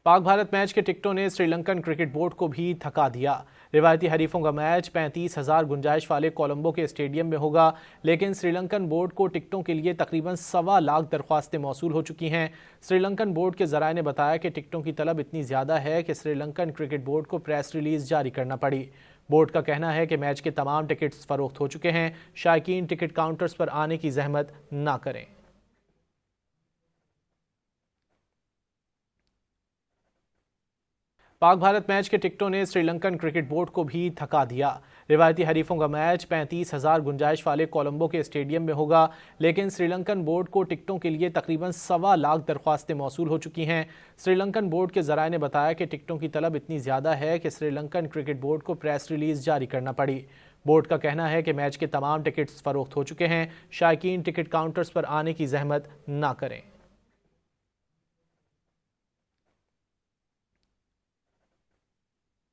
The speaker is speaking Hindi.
पाक भारत मैच के टिकटों ने श्रीलंकन क्रिकेट बोर्ड को भी थका दिया। रिवायती हरीफों का मैच 35,000 गुंजाइश वाले कोलंबो के स्टेडियम में होगा, लेकिन श्रीलंकन बोर्ड को टिकटों के लिए तकरीबन 1.25 लाख दरख्वास्तें मौसूल हो चुकी हैं। श्रीलंकन बोर्ड के जराये ने बताया कि टिकटों की तलब इतनी ज़्यादा है कि श्रीलंकन क्रिकेट बोर्ड को प्रेस रिलीज जारी करना पड़ी। बोर्ड का कहना है कि मैच के तमाम टिकट्स फरोख्त हो चुके हैं। शायकीन टिकट काउंटर्स पर आने की जहमत ना करें। पाक भारत मैच के टिकटों ने श्रीलंकन क्रिकेट बोर्ड को भी थका दिया। रिवायती हरीफों का मैच 35,000 गुंजाइश वाले कोलंबो के स्टेडियम में होगा, लेकिन श्रीलंकन बोर्ड को टिकटों के लिए तकरीबन 1.25 लाख दरख्वास्तें मौसूल हो चुकी हैं। श्रीलंकन बोर्ड के जराये ने बताया कि टिकटों की तलब इतनी ज़्यादा है कि श्रीलंकन क्रिकेट बोर्ड को प्रेस रिलीज जारी करना पड़ी। बोर्ड का कहना है कि मैच के तमाम टिकट्स फरोख्त हो चुके हैं। शायकीन टिकट काउंटर्स पर आने की जहमत ना करें।